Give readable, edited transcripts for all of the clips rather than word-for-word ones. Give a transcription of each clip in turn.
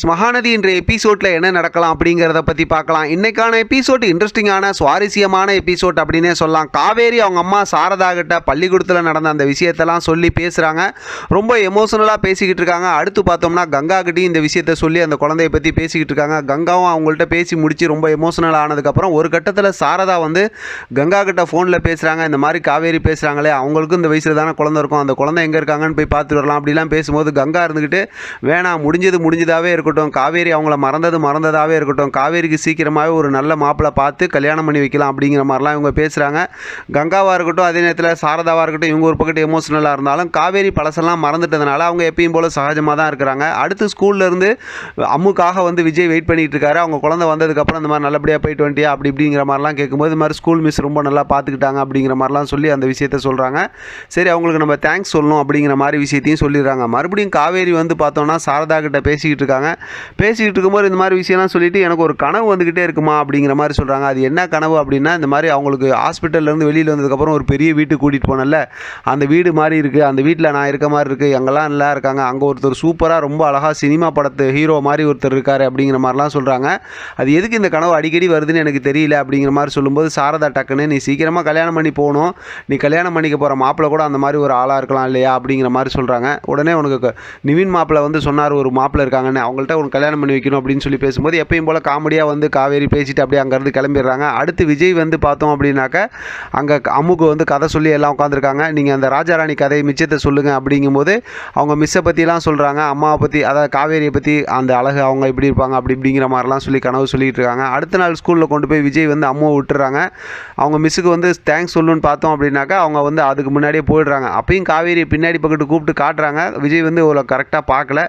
மகாநதி என்ற எபிசோட்ல என்ன நடக்கலாம் அப்படிங்கிறத பற்றி பார்க்கலாம். இன்னைக்கான எபிசோட் இன்ட்ரெஸ்டிங்கான சுவாரஸ்யமான எபிசோட் அப்படின்னே சொல்லலாம். காவேரி அவங்க அம்மா சாரதா கிட்ட பள்ளிக்கூடத்தில் நடந்த அந்த விஷயத்தெல்லாம் சொல்லி பேசுகிறாங்க. ரொம்ப எமோஷனலாக பேசிக்கிட்டு இருக்காங்க. அடுத்து பார்த்தோம்னா கங்கா கிட்டையும் இந்த விஷயத்த சொல்லி அந்த குழந்தைய பற்றி பேசிக்கிட்டு இருக்காங்க. கங்காவும் அவங்கள்ட்ட பேசி முடிச்சு ரொம்ப எமோஷனல் ஆனதுக்கப்புறம் ஒரு கட்டத்தில் சாரதா வந்து கங்கா கிட்ட ஃபோனில் பேசுகிறாங்க. இந்த மாதிரி காவேரி பேசுகிறாங்களே, அவங்களுக்கும் இந்த வயசில் தானே குழந்தை இருக்கும், அந்த குழந்தை எங்கே இருக்காங்கன்னு போய் பார்த்துட்டு வரலாம் அப்படிலாம் பேசும்போது கங்கா இருந்துக்கிட்டு வேணாம், முடிஞ்சதாகவே இருக்கட்டும், காவேரி அவங்கள மறந்ததாகவே இருக்கட்டும், காவேரிக்கு சீக்கிரமாகவே ஒரு நல்ல மாப்பிள்ளை பார்த்து கல்யாணம் பண்ணி வைக்கலாம் அப்படிங்கிற மாதிரிலாம் இவங்க பேசுகிறாங்க. கங்காவாக இருக்கட்டும், அதே நேரத்தில் சாரதாவாக இருக்கட்டும், இவங்க ஒரு பக்கத்து எமோஷனலாக இருந்தாலும் காவேரி பழசெல்லாம் மறந்துட்டதுனால அவங்க எப்பயும் போல் சகஜமாக தான் இருக்கிறாங்க. அடுத்து ஸ்கூல்லேருந்து அம்முக்காக வந்து விஜய் வெயிட் பண்ணிகிட்டு இருக்காரு. அவங்க குழந்தை வந்ததுக்கப்புறம் இந்த மாதிரி நல்லபடியாக போயிட்டு வந்துட்டியா அப்படி இப்படிங்கிற மாதிரிலாம் கேட்கும்போது இந்த மாதிரி ஸ்கூல் மிஸ் ரொம்ப நல்லா பார்த்துக்கிட்டாங்க அப்படிங்கிற மாதிரிலாம் சொல்லி அந்த விஷயத்த சொல்கிறாங்க. சரி, அவங்களுக்கு நம்ம தேங்க்ஸ் சொல்லணும் அப்படிங்கிற மாதிரி விஷயத்தையும் சொல்லிடுறாங்க. மறுபடியும் காவேரி வந்து பார்த்தோன்னா சாரதா கிட்ட பேசிக்கிட்டு இருக்காங்க. பேசிக்கிட்டு இருக்கும்போது இந்த மாதிரி விஷயம்லாம் சொல்லிவிட்டு எனக்கு ஒரு கனவு வந்துக்கிட்டே இருக்குமா அப்படிங்கிற மாதிரி சொல்கிறாங்க. அது என்ன கனவு அப்படின்னா, இந்த மாதிரி அவங்களுக்கு ஹாஸ்பிட்டல்லேருந்து வெளியில் வந்ததுக்கப்புறம் ஒரு பெரிய வீட்டுக்கு கூட்டிகிட்டு போனல, அந்த வீடு மாதிரி இருக்குது, அந்த வீட்டில் நான் இருக்க மாதிரி இருக்குது, எங்கெல்லாம் நல்லா இருக்காங்க, அங்கே ஒருத்தர் சூப்பராக ரொம்ப அழகாக சினிமா படத்து ஹீரோ மாதிரி ஒருத்தர் இருக்கார் அப்படிங்கிற மாதிரிலாம் சொல்கிறாங்க. அது எதுக்கு இந்த கனவு அடிக்கடி வருதுன்னு எனக்கு தெரியல அப்படிங்கிற மாதிரி சொல்லும்போது சாரதா டக்குன்னு நீ சீக்கிரமாக கல்யாணம் பண்ணி போகணும், நீ கல்யாணம் பண்ணிக்க போகிற மாப்பிள்ளை கூட அந்த மாதிரி ஒரு ஆளாக இருக்கலாம் இல்லையா அப்படிங்கிற மாதிரி சொல்கிறாங்க. உடனே உனக்கு நிவின் மாப்பிள்ளை வந்து சொன்னார் ஒரு மாப்பிள்ளை இருக்காங்கன்னு, அவங்கள்ட்ட உனக்கு கல்யாணம் பண்ணி வைக்கணும் அப்படின்னு சொல்லி பேசும்போது எப்பயும் போல் காமெடியாக வந்து காவேரி பேசிட்டு அப்படியே அங்கேருந்து கிளம்பிடுறாங்க. அடுத்து விஜய் வந்து பார்த்தோம் அப்படின்னாக்க அங்கே அம்முக்கு வந்து கதை சொல்லி எல்லாம் உட்காந்துருக்காங்க. நீங்கள் அந்த ராஜாராணி கதை மிச்சத்தை சொல்லுங்கள் அப்படிங்கும்போது அவங்க மிஸ்ஸை பற்றிலாம் சொல்கிறாங்க, அம்மாவை பற்றி, அதாவது காவேரியை பற்றி, அந்த அழகு அவங்க எப்படி இருப்பாங்க அப்படி இப்படிங்கிற மாதிரிலாம் சொல்லி கனவு சொல்லிகிட்டு இருக்காங்க. அடுத்த நாள் ஸ்கூலில் கொண்டு போய் விஜய் வந்து அம்மாவை விட்டுறாங்க. அவங்க மிஸ்ஸுக்கு வந்து தேங்க்ஸ் சொல்லணும்னு பார்த்தோம் அப்படின்னாக்கா அவங்க வந்து அதுக்கு முன்னாடியே போயிடுறாங்க. அப்பயும் காவேரியை பின்னாடி பக்கத்து கூப்பிட்டு காட்டுறாங்க. விஜய் வந்து இவ்வளோ கரெக்டாக பார்க்கல,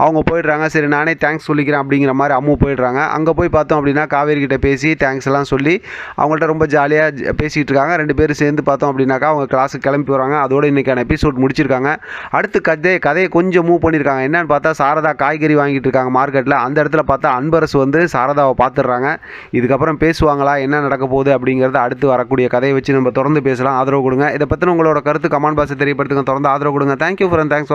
அவங்க போயிடுறாங்க. சரி நானே தேங்க்ஸ் சொல்லிக்கிறேன் அப்படிங்கிற மாதிரி அம்மு போயிடுறாங்க. அங்கே போய் பார்த்தோம் அப்படின்னா காவேரி கிட்ட பேசி தேங்க்ஸ் எல்லாம் சொல்லி அவங்கள்ட்ட ரொம்ப ஜாலியாக பேசிகிட்டு இருக்காங்க. ரெண்டு பேரும் சேர்ந்து பார்த்தோம் அப்படின்னாக்கா அவங்க கிளாஸுக்கு கிளம்பி வராங்க. அதோட இன்றைக்கான எபிசோட் முடிச்சிருக்காங்க. அடுத்து கதையை கொஞ்சம் மூவ் பண்ணியிருக்காங்க. என்னன்னு பார்த்தா சாரதா காய்கறி வாங்கிட்டு இருக்காங்க மார்க்கெட்டில். அந்த இடத்துல பார்த்தா அன்பரசு வந்து சாரதாவை பார்த்துடுறாங்க. இதுக்கப்புறம் பேசுவாங்களா, என்ன நடக்க போகுது அப்படிங்கிறத அடுத்து வரக்கூடிய கதையை வச்சு நம்ம தொடர்ந்து பேசலாம். ஆதரவு கொடுங்க. இதை பற்றின உங்களோட கருத்து கமெண்ட் பாக்ஸில் தெரியப்படுத்துங்க. தொடர்ந்து ஆதரவு கொடுங்க. தேங்க்யூ ஃபார் வாட்சிங்.